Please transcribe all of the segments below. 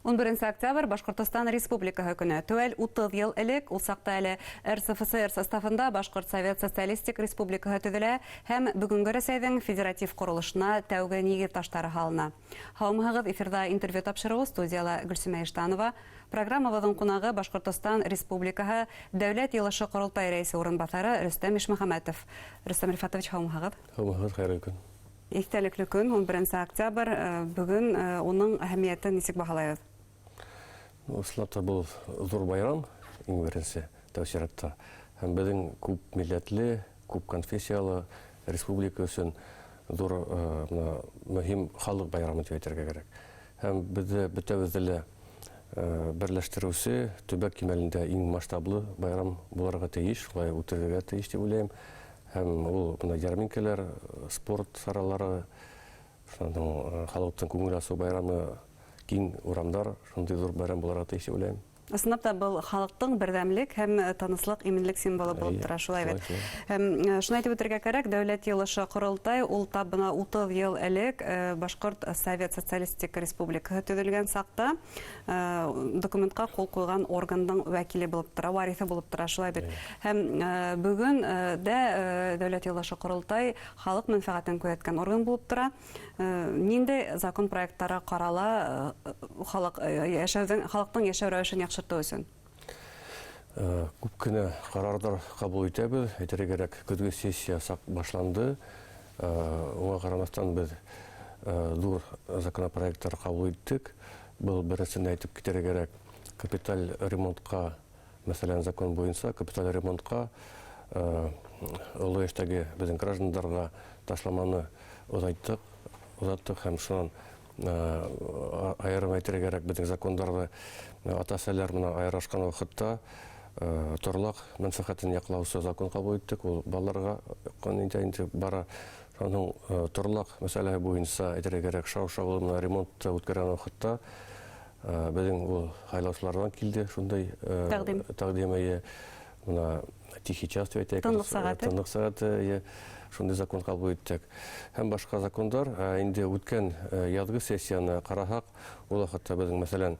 11 октябрь Башкортостан Республикаһы көне. Тәүәл 30 ел элек ул сакта әле РСФСР составында Башкорт Совет Социалистик Республикаһы төзелә һәм бүгенге Рәсәйнең федератив курылышына тәүге нигез ташлары һалына. Һаумыгыз эфирда интервью тапшыруы студияла Гөлсүмә Иштанова. Программабызның кунагы Башкортостан Республикаһы Дәүләт йылышы корылтай рәисе урынбасары Рөстәм Ишмөхәмәтов. Рөстәм Рифатович, һаумыгыз. Һаумыгыз, хәйрле көн. Ихтәлекле көн, 11 октябрь. Бүген уның әһәмиятен ничек баһалайбыз? Ысынлап был зур байрам, иң беренче тәүсиратта. Һәм безнең күп милләтле, күп конфессиялы республика өчен зур мөһим халык байрамы дип әйтергә кирәк. Һәм безне бөтәбезне берләштерүче төбәк кимәлендә иң масштаблы байрам булырга тиеш, шулай үтәргә тиеш дип уйлыйм. Һәм ул бuna ярминкалар, спорт саралары, шуның халыктың күңел ачу байрамы, киң урамдар, шундый зур байрам булырга тиеш дип уйлыйм. Ысынлап та был халыктың бердәмлек һәм тыныслык, иминлек символы булып тора, шулай бит. Һәм шуны әйтеп үтәргә кирәк, Дәүләт йылышы корылтай ул табына 30 ел элек Башкорт Совет Социалистик Республикаһы төзелгән сакта документка кул куйган органның вәкиле булып тора, варисы булып тора, шулай бит. Һәм бүген дә Дәүләт йылышы корылтай халык мәнфәгатен күзәткән орган булып тора. Нинди закон проекттары карала халыктың яшәү рәвешен яхшырту өчен? Күп кенә карарлар кабул итәбез. Әйтергә кирәк, көзге сессия башланды. Уңа карамастан без зур законопроекттар кабул иттек. Был берсен әйтеп китәргә кирәк. Капиталь ремонтка, мәсәлән, закон буенча капиталь ремонтка олы яшьтәге безнең гражданнарга ташламаны озайттык һәм шуннан айырым әйтергә кирәк, безнең законнарда ата-әсәләр менә айырышкан вакытта торлак мәнфәгатен яклаучы закон кабул иттек. Ул балаларга инде бара. Шуның торлак мәсьәләсе буенча әйтергә кирәк, шау-шаулы ремонтты үткәргән вакытта безнең ул хайлаучылардан килде шундай тәкъдим. Менә тихий час дип әйтәк. Тынлык сәгате. Шундай закон кабул иттек. Һәм башка закондар инде үткән язгы сессияны карасак, ул вакытта безнең мәсәлән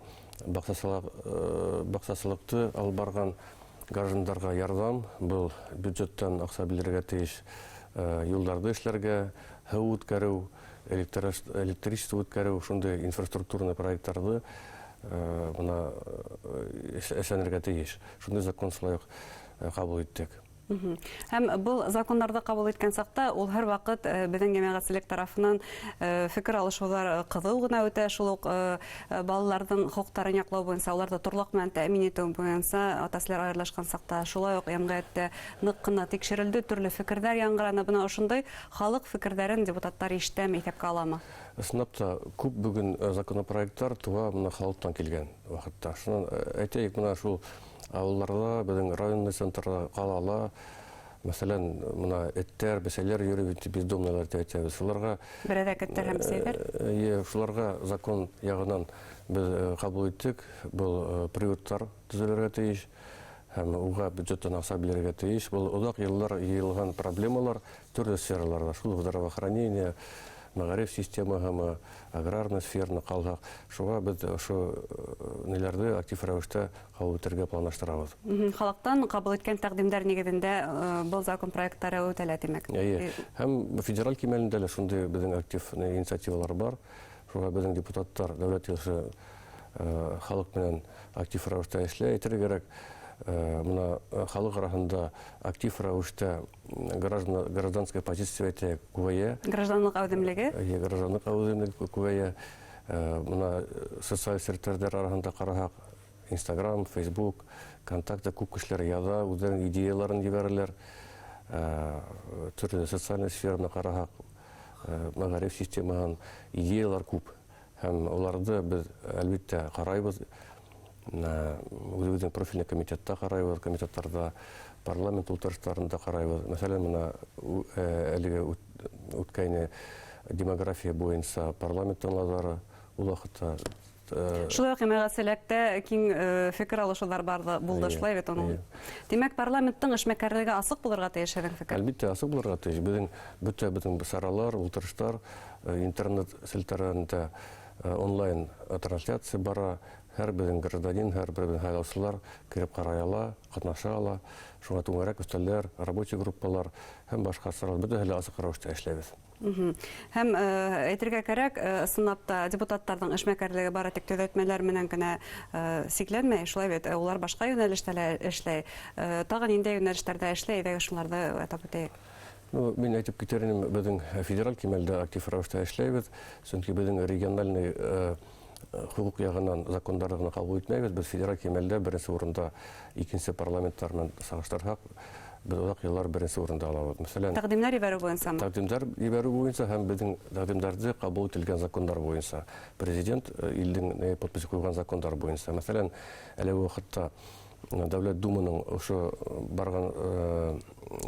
баксасылыкты алып барган гражданнарга ярдәм, был бюджеттан акча бирергә тиеш, юлларды эшләргә, һау үткәрү, электричество үткәрү, шундай инфраструктурный проектларны буна эшләнергә тиеш. Шундай закон шулай кабул иттек. Һәм был законнарда кабул иткән сакта ул һәр вакыт безнең җәмәгатьчелек тарафыннан фикер алышулар кызу гына үтә, шул ук балаларның хукукларын яклау буенча, аларда торлык белән тәэмин итү буенча ата-әсәләр аерылышкан сакта, шулай ук җәмгыятьтә нык кына тикшерелде, төрле фикерләр яңгыраны. Буна ошондай халык фикерләрен депутаттар ишетәме, исәпкә аламы? Ысынлап та күп бүген законопроекттар туа моны халыктан килгән вакытта. Шуны әйтәйек, менә шул авылларда, безнең районный центрда, калала, мәсәлән, менә эттәр, бәсәләр йөреп, бездомныйлар дип әйтәбез. Шуларга берәдәк эттәр һәм бәсәләр? Шуларга закон ягыннан без кабул иттек. Был приюттар төзелергә тиеш һәм уга бюджеттан акча бирергә тиеш. Был озак еллар йыелган проблемалар төрле сфераларда, шул здравоохранение, мәгариф системаһы, аграрный сфераны калдык. Шуга без ошо неләрне актив рәвештә кабул итәргә планлаштырабыз. Халыктан кабул иткән тәкъдимнәр нигезендә был закон проекттары үтәлә, димәк. Һәм федераль кимәлендә лә шундый безнең актив инициативалар бар. Шуга безнең депутаттар дәүләт йылышы халык белән актив рәвештә эшләй. Әйтергә кирәк, мына халык арасында актив рәвештә гражданская позиция күбәя. Гражданлык әүдемлеге? Гражданлык әүдемлеге күбәя. Мына социаль сервислар арасында карасак, Instagram, Facebook, контактта күп кешеләр яза, үзләренең идеяларын җибәрәләр. Төрле социаль сфераны карасак, мәгариф системаһын идеялар күп. Һәм аларды без әлбәттә карайбыз. Үзебезнең профильный комитетта карайбыз, комитетларда, парламент утырышларында карайбыз. Мәсәлән, менә әлеге үткән демография буенча парламент тыңлаулары ул вакытта Шулай ук җәмәгатьчелектә киң фикер алышулар булды, шулай бит аның. Димәк, парламенттың эшмәкәрлеге асык булырга тиеш һәм фикер. Әлбәттә, асык булырга тиеш. Безнең бөтен саралар, утырышлар, интернет селтәрендә онлайн трансляция бара, һәр бер гражданин, һәр бер сайлаучылар кирип карай ала, катнаша ала. Шуңа түңәрәк өстәлләр, рабочий группалар һәм башка сарал бөтенләй асык рәвештә эшләбез. Һәм әйтергә кәрәк, сынапта депутаттарның эшмәкәрлеге бары тик төзәтмәләр менән генә сикләнмәй, шулай бит, улар башка юнәлештә эшләй. Тагын инде юнәлештәрдә эшләй, әйдәгез шуларны атап үтәйек. Мин әйтеп китерим, безнең федераль кимәлдә актив рәвештә эшләйбез, чөнки безнең региональный хукук ягыннан законнарны гына кабул итмәйбез. Без федераль кимәлдә беренче урында, икенче парламентлар белән сагыштырсак, без озак еллар беренче урында алабыз. Мәсәлән, Тәкъдимнәр ибәрү буенча. Тәкъдимнәр ибәрү буенча һәм безнең тәкъдимнәрдә кабул ителгән законнар буенча. Президент илнең подпись куйган законнар буенча. Мәсәлән, әле вакытта Дәүләт Думаның ошо барган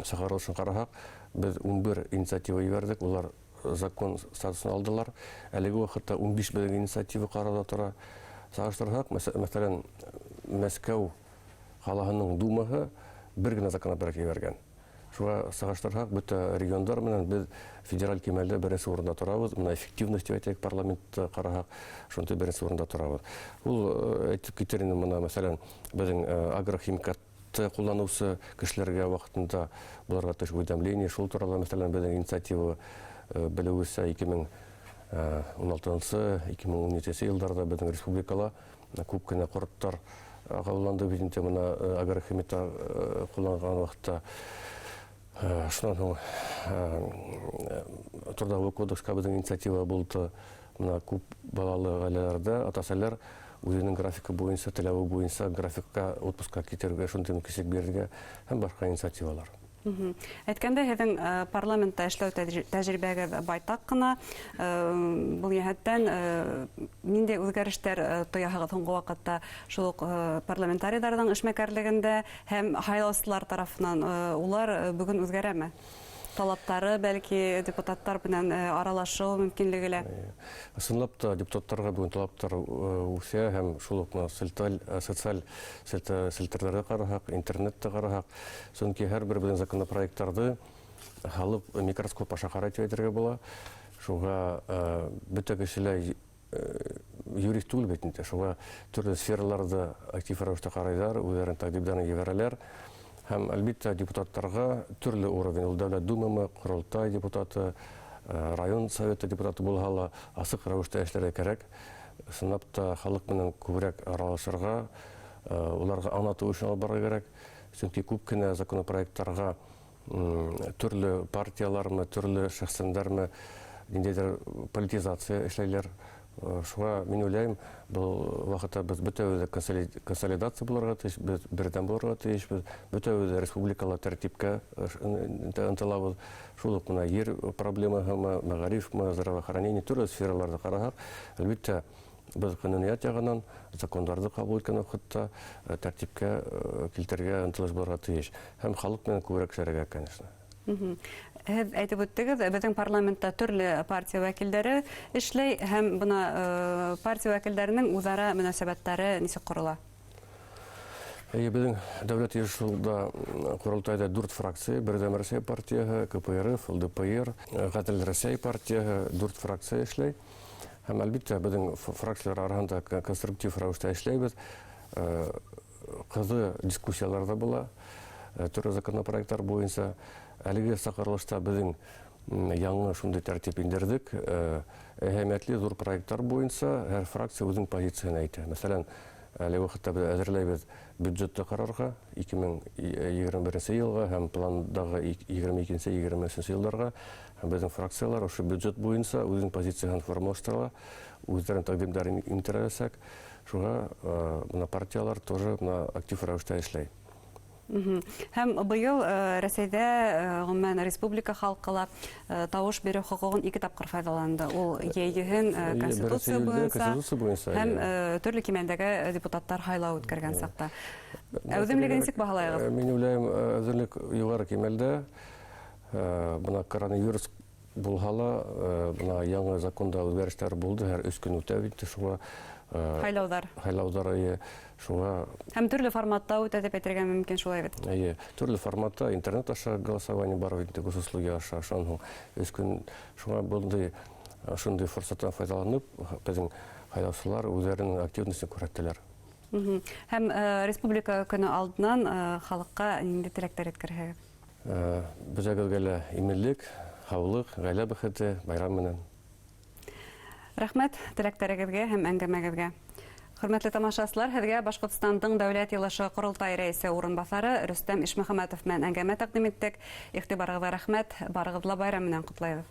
чыгарылышын карасак, без 11 инициатива ибәрдек. Улар закон статусын алдылар. Әлеге вакытта 15 бер инициатива каралып тора. Сагыштырсак, мәсәлән, Мәскәү калаһының Думаһы бер генә законопроект ибәргән. Шуңа сагыштырсак, бөтә региондар менән без федераль кимәлдә беренче урында торабыз. Менә эффективность дип әйтәк, парламентта карасак, шунда беренче урында торабыз. Ул әйтеп китерим, менә мәсәлән, безнең агрохимикатты кулланучы кешеләргә вакытында буларга тиеш уведомление, шул турында мәсәлән безнең инициатива белүсә 2016-2017 елларда безнең республикала күп кенә корттар кабулланды бит инде менә агрохимикат кулланган вакытта. Шуннан Трудовой кодекска безнең инициатива булды. Менә күп балалы гаиләләрдә ата-әниләр үзенең графикы буенча, теләве буенча графикка отпускка китәргә, шундый мөмкинлек бирергә һәм башка инициативалар. Әйткәндә, һеҙҙең парламентта эшләү тәжрибәгеҙ байтаҡ ҡына. Был йәһәттән ниндәй үҙгәрештәр тояһығыҙ һуңғы ваҡытта шул уҡ парламентарийҙарҙың эшмәкәрлегендә һәм һайлаусылар тарафынан? Улар бөгөн үҙгәрәме? Талаптары, бәлки, депутаттар менән аралашыу мөмкинлеге лә? Ысынлап та депутаттарға бүгін талаптар үсә һәм шул ук социаль селтәрҙәргә ҡараһаҡ, интернетты ҡараһаҡ, сөнки һәр бер беҙҙең законопроекттарҙы һалып микроскоп аша ҡарай тип әйтергә була. Шуға бөтә кешеләр юрист түгел бит инде. Шуға төрлө сфераларҙы актив рәүештә ҡарайҙар, үҙҙәрен тәҡдимдәрен ебәрәләр. Һәм әлбиттә депутаттарға төрлө уровень, ул Дәүләт Думамы, Ҡоролтай депутаты, район советы депутаты булһа ла асыҡ рәүештә эшләргә кәрәк. Сынап та халыҡ менән күберәк аралашырға, уларға аңлатыу өсөн алып барырға кәрәк. Сөнки күп кенә законопроекттарға төрлө партиялармы, төрлө шәхсәндәрме, ниндәйҙер политизация эшләйләр. Шуға мин уйлайым, был вакытта без бөтәбеҙ консолидация булырға тейеш, без берҙәм булырға тейеш, бөтәбеҙ республикала тәртипкә ынтылабыҙ. Шул уҡ мына ер проблемаһымы, мәғарифмы, здравоохранение, төрлө сфераларҙы ҡараһаҡ, әлбиттә без ҡануниәт яғынан закондарҙы ҡабул иткән ваҡытта тәртипкә килтерергә ынтылыш булырға тейеш. Һәм халыҡ менән күберәк эшләргә, конечно. Һеҙ әйтеп үттегеҙ, беҙҙең парламентта төрлө партия вәкилдәре эшләй, һәм бына партия вәкилдәренең үҙара мөнәсәбәттәре нисек ҡорола? Беҙҙең дәүләт йыйылышында Ҡоролтайҙа 4 фракция, Берҙәм Рәсәй партияһы, КПРФ, ЛДПР, Ғәдел Рәсәй партияһы 4 фракция эшләй. Һәм әлбиттә беҙҙең фракциялар араһында конструктив рәүештә эшләйбеҙ. Ҡыҙы дискуссиялар ҙа була, төрлө законопроекттар буйынса. Әлеге саҡырылышта беҙҙең яңы шундай тәртип индерҙек. Әһәмиәтле ҙур проекттар буйынса һәр фракция үҙенең позицияны әйтә. Мәсәлән, әле ваҡытта беҙ әҙерләйбеҙ бюджетты ҡарарға 2021 йылға һәм пландағы 22-23 йылдарға. Беҙҙең фракциялар ошо бюджет буйынса үҙенең позицияһын формалаштыра, үҙҙәренең тәҡдимдәрен индерәсәк. Шуға бына партиялар тоже актив рәүештә эшләй. Һәм быйыл Рәсәйҙә ғөмүмән республика халҡы тауыш биреү хоҡуғын 2 тапҡыр файҙаланды. Ул йәйгеһен конституция буйынса һәм төрлө кимәлдәге депутаттар һайлау үткәргән саҡта. Әүҙемлеге нисек баһалайығыҙ? Мин уйлайым, әүҙемлек юғары кимәлдә. Бына коронавирус булһа ла, бына яңы законда үҙгәрештәр булды, һәр 3 көн үтә бит. Шуға һайлауҙар. Шуға Һәм төрлө форматта үтә дип әйтергә мөмкин, шулай бит. Төрлө форматта, интернет аша голосование бар, госуслуги аша, шуға булды шундый форсаттан файдаланып, безнең хайлаучылар үзләренең активностен күрсәттеләр. Һәм республика көне алдыннан халыкка нинди теләктәр еткерәһегез? Безгә иминлек, һаулык, гаилә бәхете, байрам менән. Рәхмәт теләктәрегезгә һәм әңгәмәгезгә. Хөрмәтле тамашачылар, һеҙгә Башҡортостандың дәүләт йылышы ҡоролтай рәйесе урынбаҫары Рөстәм Ишмөхәмәтов менән әңгәмә тәҡдим иттек. Иғтибарығыҙға рәхмәт. Барығыҙҙы ла байрам менән ҡотлайбыҙ.